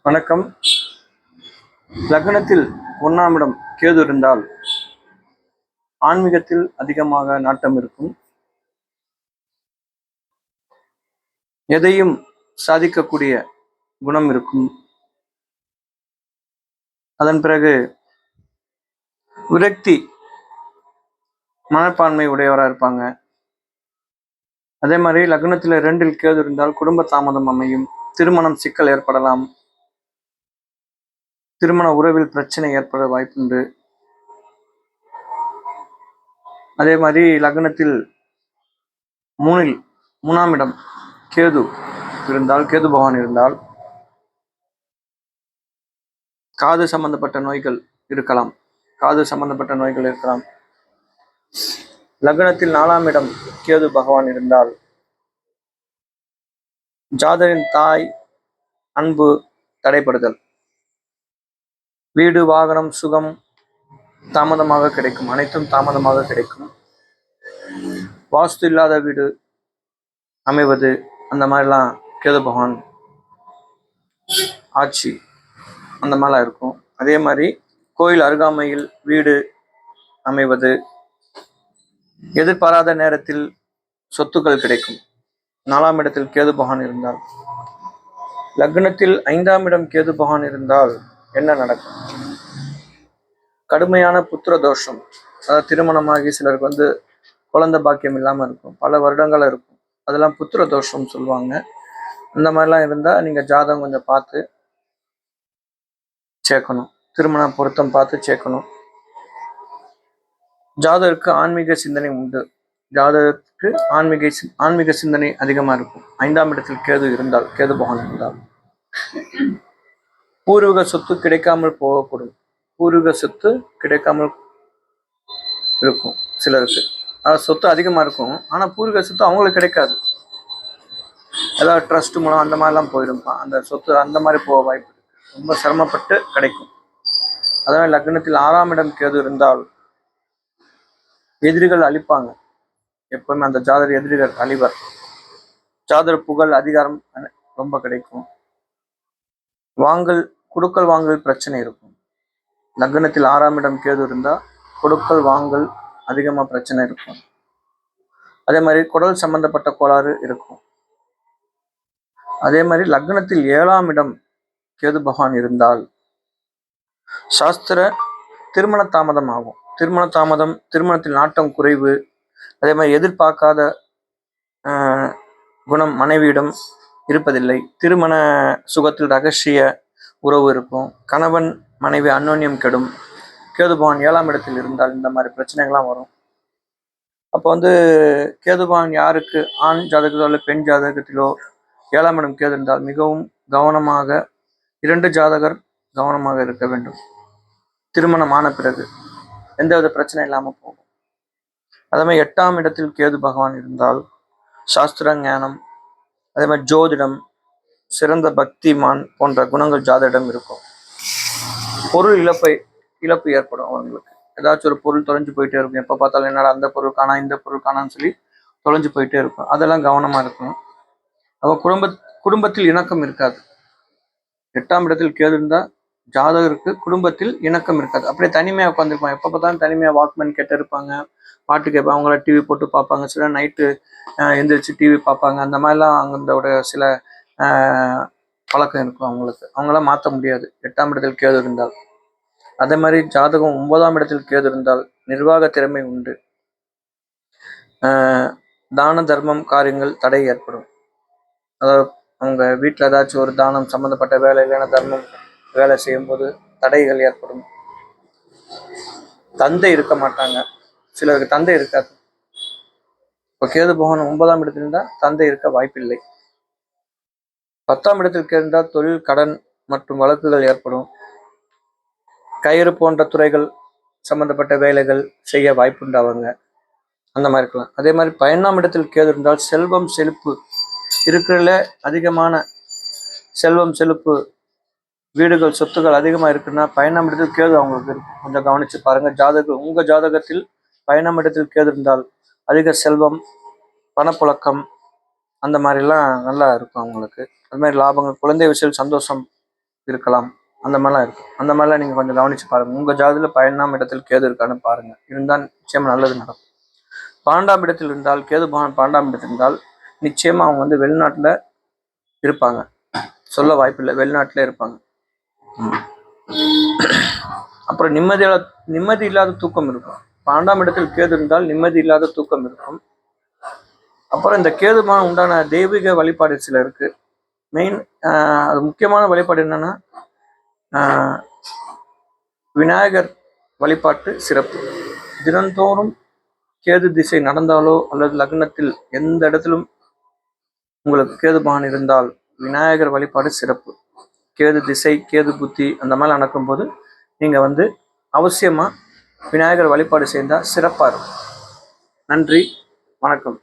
வணக்கம். லக்னத்தில் 1ஆம் இடம் கேது இருந்தால் ஆன்மீகத்தில் அதிகமாக நாட்டம் இருக்கும். எதையும் சாதிக்கக்கூடிய குணம் இருக்கும். அதன் பிறகு விரக்தி மனப்பான்மை உடையவராக இருப்பாங்க. அதே மாதிரி லக்னத்தில் 2இல் கேது இருந்தால் குடும்ப தாமதம் அமையும். திருமணம் சிக்கல் ஏற்படலாம். திருமண உறவில் பிரச்சனை ஏற்பட வாய்ப்புண்டு. அதே மாதிரி லக்னத்தில் 3ஆம் இடம் கேது இருந்தால், கேது பகவான் இருந்தால் காது சம்பந்தப்பட்ட நோய்கள் இருக்கலாம். லக்னத்தில் 4ஆம் இடம் கேது பகவான் இருந்தால் ஜாதகரின் தாய் அன்பு தடைப்படுதல், வீடு வாகனம் சுகம் தாமதமாக கிடைக்கும். அனைத்தும் தாமதமாக கிடைக்கும். வாஸ்து இல்லாத வீடு அமைவது, அந்த மாதிரிலாம் கேது பகவான் ஆட்சி அந்த மாதிரிலாம் இருக்கும். அதே மாதிரி கோயில் அருகாமையில் வீடு அமைவது, எதிர்பாராத நேரத்தில் சொத்துக்கள் கிடைக்கும். 4ஆம் இடத்தில் கேது பகவான் இருந்தால். லக்னத்தில் 5ஆம் இடம் கேது பகவான் இருந்தால் என்ன நடக்கும்? கடுமையான புத்திர தோஷம், அதாவது திருமணமாகி சிலருக்கு குழந்தை பாக்கியம் இல்லாமல் இருக்கும், பல வருடங்கள் இருக்கும். அதெல்லாம் புத்திர தோஷம் சொல்லுவாங்க. இந்த மாதிரிலாம் இருந்தால் நீங்கள் ஜாதகம் கொஞ்சம் பார்த்து சேர்க்கணும். திருமண பொருத்தம் பார்த்து சேர்க்கணும். ஜாதகருக்கு ஆன்மீக சிந்தனை உண்டு. ஜாதகருக்கு ஆன்மீக சிந்தனை அதிகமாக இருக்கும். 5ஆம் இடத்தில் கேது பகவான் இருந்தால் பூர்வீக சொத்து கிடைக்காமல் போகக்கூடும். பூர்வீக சொத்து கிடைக்காமல் இருக்கும் சிலருக்கு. அதாவது சொத்து அதிகமாக இருக்கும், ஆனால் பூர்வீக சொத்து அவங்களுக்கு கிடைக்காது. ஏதாவது ட்ரஸ்ட் மூலம் அந்த மாதிரிலாம் போயிருப்பான். அந்த சொத்து அந்த மாதிரி போக வாய்ப்பு இருக்கு. ரொம்ப சிரமப்பட்டு கிடைக்கும். அதனால் லக்னத்தில் 6ஆம் இடம் கேது இருந்தால் எதிரிகள் அழிப்பாங்க. எப்பவுமே அந்த ஜாதகர் எதிரிகள் அழிவர். ஜாதகர் புகழ் அதிகாரம் ரொம்ப கிடைக்கும். கொடுக்கல் வாங்கல் பிரச்சனை இருக்கும். லக்னத்தில் 6ஆம் இடம் கேது இருந்தால் கொடுக்கல் வாங்கல் அதிகமாக பிரச்சனை இருக்கும். அதே மாதிரி குடல் சம்பந்தப்பட்ட கோளாறு இருக்கும். அதே மாதிரி லக்னத்தில் 7ஆம் இடம் கேது பகவான் இருந்தால் சாஸ்திர திருமண தாமதம் ஆகும். திருமணத்தில் நாட்டம் குறைவு. அதே மாதிரி எதிர்பார்க்காத குணம் மனைவியிடம் இருப்பதில்லை. திருமண சுகத்தில் ரகசிய உறவு இருக்கும். கணவன் மனைவி அந்யோன்யம் கெடும். கேது பகவான் 7ஆம் இடத்தில் இருந்தால் இந்த மாதிரி பிரச்சனைகள்லாம் வரும். அப்போ கேது பகவான் யாருக்கு, ஆண் ஜாதகத்திலோ இல்லை பெண் ஜாதகத்திலோ 7ஆம் இடம் கேது இருந்தால் மிகவும் கவனமாக, 2 ஜாதகர் கவனமாக இருக்க வேண்டும். திருமணமான பிறகு எந்தவித பிரச்சனை இல்லாமல் போகும். அதே மாதிரி 8ஆம் இடத்தில் கேது பகவான் இருந்தால் சாஸ்திர ஞானம், அதே மாதிரி ஜோதிடம், சிறந்த பக்திமான் போன்ற குணங்கள் ஜாதகம் இருக்கும். பொருள் இழப்பு ஏற்படும். அவங்களுக்கு ஏதாச்சும் ஒரு பொருள் தொலைஞ்சு போயிட்டே இருக்கும். எப்போ பார்த்தாலும் என்னடா அந்த பொருள் காணா, இந்த பொருள் காணான்னு சொல்லி தொலைஞ்சு போயிட்டே இருக்கும். அதெல்லாம் கவனமாக இருக்கணும். அப்போ குடும்பத்தில் இணக்கம் இருக்காது. 8ஆம் இடத்தில் கேது இருந்தால் ஜாதகருக்கு குடும்பத்தில் இணக்கம் இருக்காது. அப்படியே தனிமையாக உட்காந்துருப்பாங்க. எப்போ பார்த்தாலும் தனிமையாக வாக்மேன் கேட்டு இருப்பாங்க, பாட்டு கேட்பாங்க, அவங்கள டிவி போட்டு பார்ப்பாங்க. சில நைட்டு எந்திரிச்சு டிவி பார்ப்பாங்க. அந்த மாதிரிலாம் அவங்களோட சில பழக்கம் இருக்கும். அவங்களாம் மாற்ற முடியாது 8ஆம் இடத்தில் கேது இருந்தால். அதே மாதிரி ஜாதகம் 9ஆம் இடத்தில் கேது இருந்தால் நிர்வாக திறமை உண்டு. தான தர்மம் காரியங்கள் தடை ஏற்படும். அதாவது அவங்க வீட்டில் ஏதாச்சும் ஒரு தானம் சம்மந்தப்பட்ட வேலை இல்லைன்னா தர்மம் வேலை செய்யும்போது தடைகள் ஏற்படும். தந்தை இருக்க மாட்டாங்க. சிலருக்கு தந்தை இருக்காது. இப்போ கேது பகவான் 9ஆம் இடத்தில் இருந்தால் தந்தை இருக்க வாய்ப்பில்லை. 10ஆம் இடத்தில் இருந்தால் தொழில், கடன் மற்றும் வழக்குகள் ஏற்படும். கயிறு போன்ற துறைகள் சம்பந்தப்பட்ட வேலைகள் செய்ய வாய்ப்புண்டு அவங்க. அந்த மாதிரி இருக்கலாம். அதே மாதிரி 11ஆம் இடத்தில் கேது இருந்தால் செல்வம் செழிப்பு இருக்கிறதுல அதிகமான செல்வம் செழிப்பு, வீடுகள் சொத்துக்கள் அதிகமாக இருக்குன்னா 11ஆம் இடத்தில் கேது அவங்களுக்கு இருக்கும். கொஞ்சம் கவனிச்சு பாருங்க. உங்க ஜாதகத்தில் 11ஆம் இடத்தில் கேது இருந்தால் அதிக செல்வம், பணப்புழக்கம் அந்த மாதிரிலாம் நல்லா இருக்கும் அவங்களுக்கு. அது மாதிரி லாபங்கள், குழந்தை விஷயம் சந்தோஷம் இருக்கலாம். அந்த மாதிரிலாம் இருக்கும். அந்த மாதிரிலாம் நீங்கள் கொஞ்சம் கவனித்து பாருங்கள். உங்கள் ஜாதகத்தில் 12ஆம் இடத்தில் கேது இருக்கான்னு பாருங்கள். இருந்தால் நிச்சயமாக நல்லது நடக்கும். 12ஆம் இடத்தில் இருந்தால் கேது பகவான் 12ஆம் இடத்தில் இருந்தால் நிச்சயமாக அவங்க வந்து வெளிநாட்டில் இருப்பாங்க. சொல்ல வாய்ப்பில்லை, வெளிநாட்டில் இருப்பாங்க. அப்புறம் நிம்மதி இல்லாத தூக்கம் இருக்கும். 12ஆம் இடத்தில் கேது இருந்தால் நிம்மதி இல்லாத தூக்கம் இருக்கும். அப்புறம் இந்த கேதுமான உண்டான தெய்வீக வழிபாடு சில இருக்கு. மெயின் அது முக்கியமான வழிபாடு என்னன்னா விநாயகர் வழிபாட்டு சிறப்பு. தினந்தோறும் கேது திசை நடந்தாலோ அல்லது லக்னத்தில் எந்த இடத்திலும் உங்களுக்கு கேது பகவான் இருந்தால் விநாயகர் வழிபாடு சிறப்பு. கேது திசை, கேது புத்தி அந்த மாதிரி நடக்கும்போது நீங்கள் வந்து அவசியமாக விநாயகர் வழிபாடு செய்தால் சிறப்பாக இருக்கும். நன்றி, வணக்கம்.